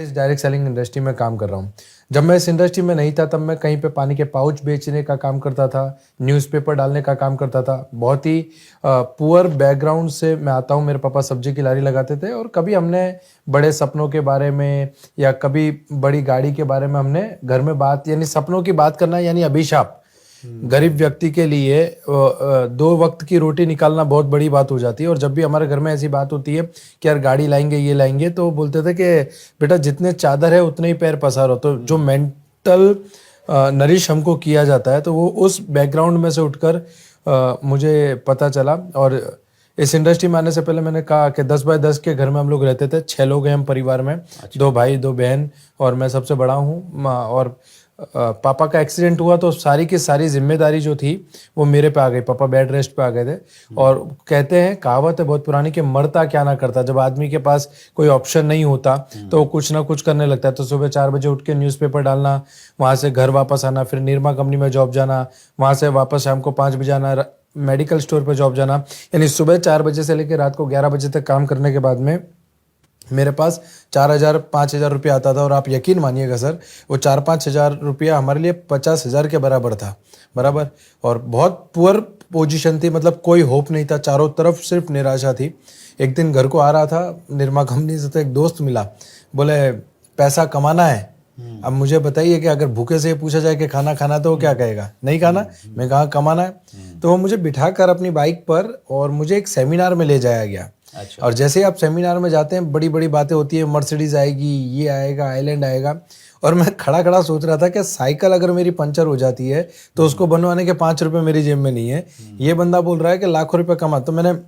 इस direct selling industry में काम कर रहा हूँ। जब मैं इस इंडस्ट्री में नहीं था तब मैं कहीं पे पानी के पाउच बेचने का काम करता था, न्यूज़पेपर डालने का काम करता था। बहुत ही पुअर बैकग्राउंड से मैं आता हूँ। मेरे पापा सब्जी की लारी लगाते थे और कभी हमने बड़े सपनों के बारे में या कभी बड़ी गाड़ी के बारे में हमने घर में बात, यानी सपनों की बात करना यानी अभिशाप। गरीब व्यक्ति के लिए 2 वक्त की रोटी निकालना बहुत बड़ी बात हो जाती है। और जब भी हमारे घर में ऐसी बात होती है कि यार गाड़ी लाएंगे, ये लाएंगे, तो बोलते थे कि बेटा जितने चादर है उतने ही पैर पसारो। तो जो मेंटल नरिश हमको किया जाता है, तो वो उस बैकग्राउंड में से उठकर मुझे पता चला। और इस इंडस्ट्री में आने से पहले मैंने कहा कि 10 बाय 10 के घर में हम लोग रहते थे। 6 लोग हैं हम परिवार में। 2 भाई 2 बहन और मैं सबसे बड़ा हूँ। और पापा का एक्सीडेंट हुआ तो सारी की सारी जिम्मेदारी जो थी वो मेरे पे आ गई। पापा बेड रेस्ट पे आ गए थे। और कहते हैं, कहावत है बहुत पुरानी, कि मरता क्या ना करता। जब आदमी के पास कोई ऑप्शन नहीं होता तो वो कुछ ना कुछ करने लगता है। तो सुबह 4 बजे उठ के न्यूज़पेपर डालना, वहाँ से घर वापस आना, फिर निरमा कंपनी में जॉब जाना, वहाँ से वापस शाम को 5 बजे आना, मेडिकल स्टोर पर जॉब जाना। यानी सुबह 4 बजे से लेकर रात को 11 बजे तक काम करने के बाद में मेरे पास 4,000-5,000 रुपया आता था। और आप यकीन मानिएगा सर, वो 4-5 हज़ार रुपया हमारे लिए 50,000 के बराबर था, बराबर। और बहुत पुअर पोजीशन थी, मतलब कोई होप नहीं था, चारों तरफ सिर्फ निराशा थी। एक दिन घर को आ रहा था निरमा कंपनी से, तो एक दोस्त मिला, बोले पैसा कमाना है। अब मुझे बताइए कि अगर भूखे से पूछा जाए कि खाना खाना, तो वो क्या कहेगा? नहीं खाना। मैं कहा कमाना है। तो वो मुझे बिठाकर अपनी बाइक पर और मुझे एक सेमिनार में ले जाया गया। अच्छा। और जैसे ही आप सेमिनार में जाते हैं, बड़ी बड़ी बातें होती है, मर्सिडीज आएगी, ये आएगा, आइलैंड आएगा। और मैं खड़ा खड़ा सोच रहा था कि साइकिल अगर मेरी पंचर हो जाती है तो उसको बनवाने के 5 रुपए मेरी जेब में नहीं है। ये बंदा बोल रहा है कि लाखों रुपए कमा। तो मैंने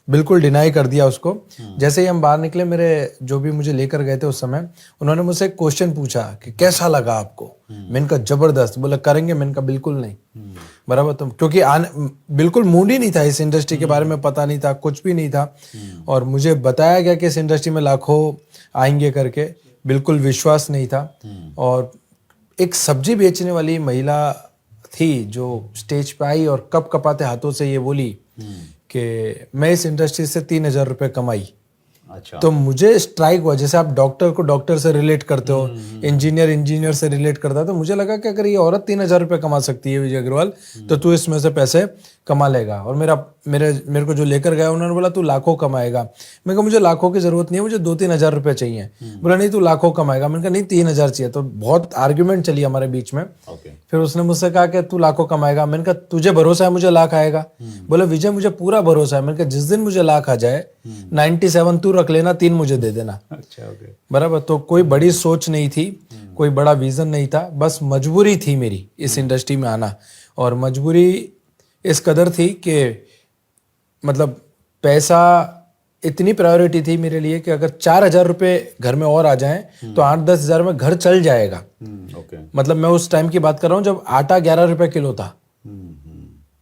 बिल्कुल डिनाई कर दिया उसको। जैसे ही हम बाहर निकले, मेरे जो भी मुझे लेकर गए थे उस समय, उन्होंने मुझसे एक क्वेश्चन पूछा कि कैसा लगा आपको? मैंने कहा जबरदस्त। बोला करेंगे? मैंने कहा बिल्कुल नहीं। बराबर। तो क्योंकि बिल्कुल मूड ही नहीं था, इस इंडस्ट्री के बारे में पता नहीं था, कुछ भी नहीं था। और मुझे बताया गया कि इस इंडस्ट्री में लाखों आएंगे करके, बिल्कुल विश्वास नहीं था। और एक सब्जी बेचने वाली महिला थी जो स्टेज पे आई और कप कपाते हाथों से ये बोली कि मैं इस इंडस्ट्री से 3,000 रुपये कमाई। अच्छा। तो मुझे स्ट्राइक हुआ। जैसे आप डॉक्टर को डॉक्टर से रिलेट करते हो, इंजीनियर से रिलेट करता है, तो मुझे लगा कि अगर ये औरत 3,000 रुपये कमा सकती है विजय अग्रवाल, तो तू इसमें से पैसे कमा लेगा। और मेरे को जो लेकर गया, उन्होंने बोला तू लाखों कमाएगा। मैं कहा मुझे लाखों की जरूरत नहीं है, मुझे 2-3 हज़ार रुपये चाहिए। बोला नहीं तू लाखों कमाएगा। मैंने कहा नहीं 3,000 चाहिए। तो बहुत आर्ग्यूमेंट चली हमारे बीच में। फिर उसने मुझसे कहा कि तू लाखों कमाएगा। मैंने कहा तुझे भरोसा है मुझे लाख आएगा? बोला विजय मुझे पूरा भरोसा है। मैंने कहा जिस दिन मुझे लाख आ जाए 97 तू रख लेना, 3 मुझे दे देना। अच्छा, बराबर। तो कोई बड़ी सोच नहीं थी, कोई बड़ा विजन नहीं था, बस मजबूरी थी मेरी इस इंडस्ट्री में आना। और मजबूरी इस कदर थी कि मतलब पैसा इतनी प्रायोरिटी थी मेरे लिए कि अगर 4,000 रुपये घर में और आ जाएं तो 8-10 हज़ार में घर चल जाएगा। मतलब मैं उस टाइम की बात कर रहा हूँ जब आटा 11 रुपये किलो था।